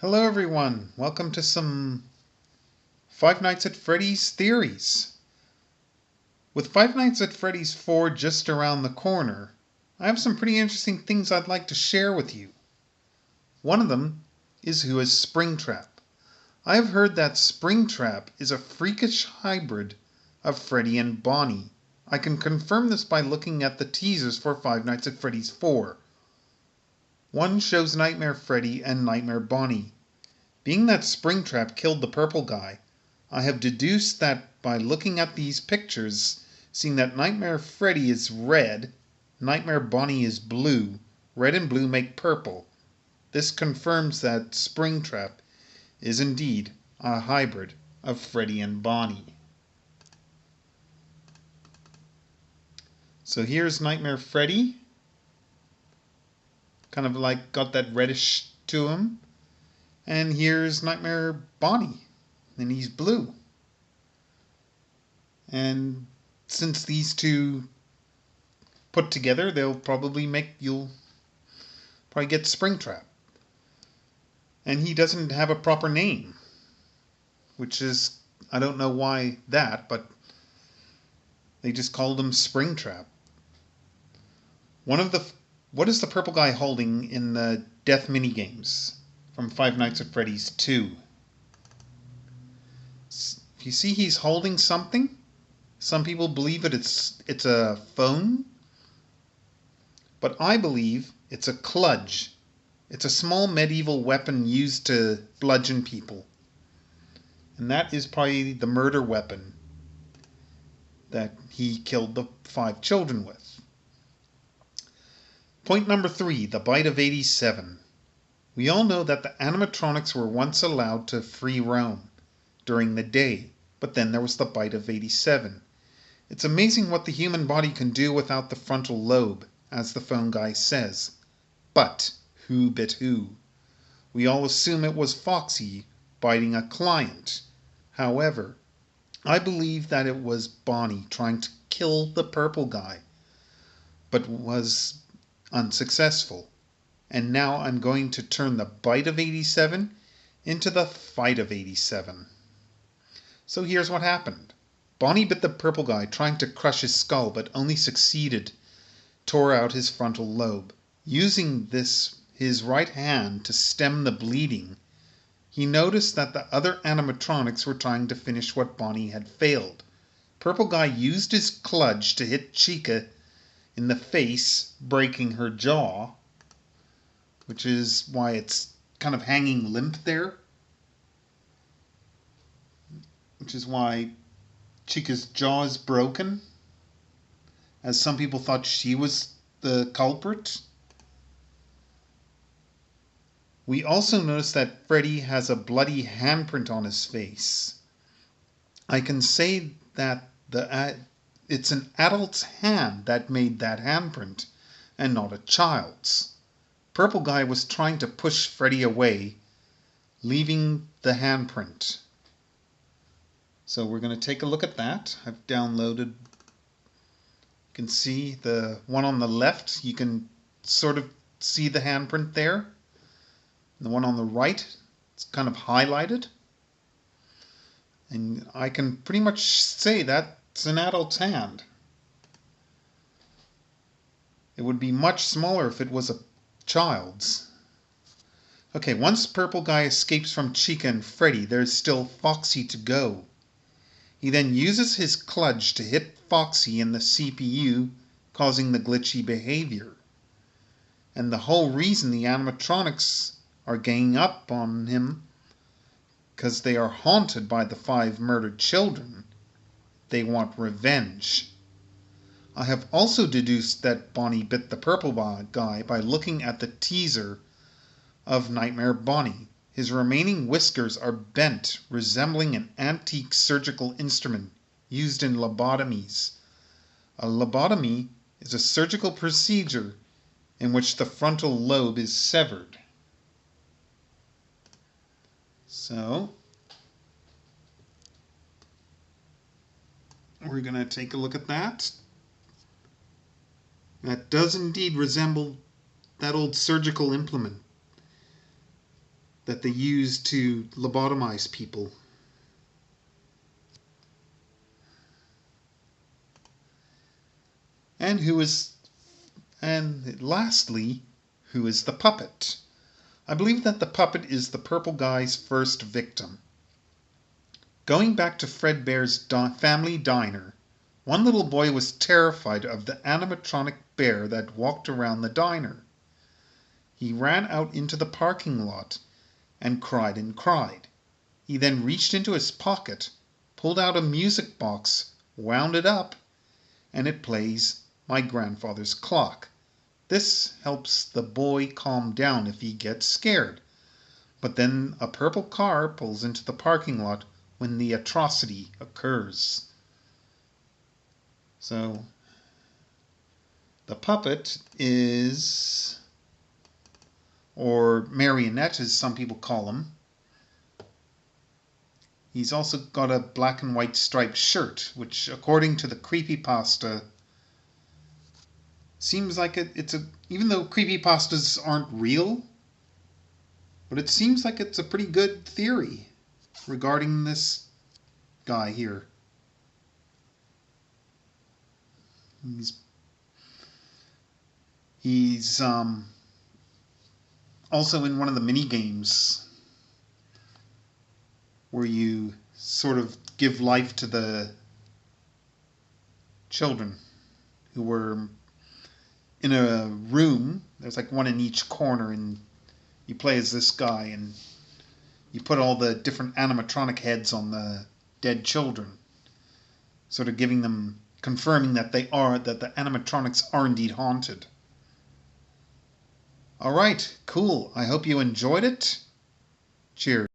Hello everyone, welcome to some Five Nights at Freddy's Theories. With Five Nights at Freddy's 4 just around the corner, I have some pretty interesting things I'd like to share with you. One of them is who is Springtrap. I have heard that Springtrap is a freakish hybrid of Freddy and Bonnie. I can confirm this by looking at the teasers for Five Nights at Freddy's 4. One shows Nightmare Freddy and Nightmare Bonnie. Being that Springtrap killed the purple guy, I have deduced that by looking at these pictures, seeing that Nightmare Freddy is red, Nightmare Bonnie is blue, red and blue make purple. This confirms that Springtrap is indeed a hybrid of Freddy and Bonnie. So here's Nightmare Freddy, kind of like got that reddish to him. And here's Nightmare Bonnie, and he's blue. And since these two put together, you'll probably get Springtrap. And he doesn't have a proper name, which is, I don't know why that, but they just called him Springtrap. What is the purple guy holding in the death minigames from Five Nights at Freddy's 2? You see he's holding something? Some people believe it's a phone, but I believe it's a kludge. It's a small medieval weapon used to bludgeon people. And that is probably the murder weapon that he killed the 5 children with. Point number 3, the bite of 87. We all know that the animatronics were once allowed to free roam during the day, but then there was the bite of 87. It's amazing what the human body can do without the frontal lobe, as the phone guy says. But who bit who? We all assume it was Foxy biting a client. However, I believe that it was Bonnie trying to kill the purple guy, but was unsuccessful. And now I'm going to turn the bite of 87 into the fight of 87. So here's what happened. Bonnie bit the purple guy trying to crush his skull, but only succeeded, tore out his frontal lobe. Using his right hand to stem the bleeding, he noticed that the other animatronics were trying to finish what Bonnie had failed. Purple guy used his kludge to hit Chica in the face, breaking her jaw, which is why it's kind of hanging limp there. Which is why Chica's jaw is broken, as some people thought she was the culprit. We also notice that Freddy has a bloody handprint on his face. I can say that it's an adult's hand that made that handprint, and not a child's. Purple guy was trying to push Freddy away, leaving the handprint. So we're going to take a look at that. I've downloaded, you can see the one on the left, you can sort of see the handprint there. The one on the right, it's kind of highlighted. And I can pretty much say that's an adult's hand. It would be much smaller if it was a child's. Okay, once Purple Guy escapes from Chica and Freddy, there's still Foxy to go. He then uses his kludge to hit Foxy in the CPU, causing the glitchy behavior. And the whole reason the animatronics are ganging up on him, because they are haunted by the 5 murdered children. They want revenge. I have also deduced that Bonnie bit the purple guy by looking at the teaser of Nightmare Bonnie. His remaining whiskers are bent, resembling an antique surgical instrument used in lobotomies. A lobotomy is a surgical procedure in which the frontal lobe is severed. So, we're going to take a look at that. That does indeed resemble that old surgical implement. that they use to lobotomize people. And lastly, who is the puppet? I believe that the puppet is the purple guy's first victim. Going back to Fredbear's family diner, one little boy was terrified of the animatronic bear that walked around the diner. He ran out into the parking lot and cried and cried. He then reached into his pocket, pulled out a music box, wound it up, and it plays My Grandfather's Clock. This helps the boy calm down if he gets scared. But then a purple car pulls into the parking lot when the atrocity occurs. So the puppet is, or marionette as some people call him, he's also got a black and white striped shirt, which according to the creepypasta seems like even though creepypastas aren't real, but it seems like it's a pretty good theory regarding this guy here. He's also in one of the mini games where you sort of give life to the children who were in a room. There's like one in each corner, and you play as this guy, and you put all the different animatronic heads on the dead children, sort of confirming that the animatronics are indeed haunted. All right, cool. I hope you enjoyed it. Cheers.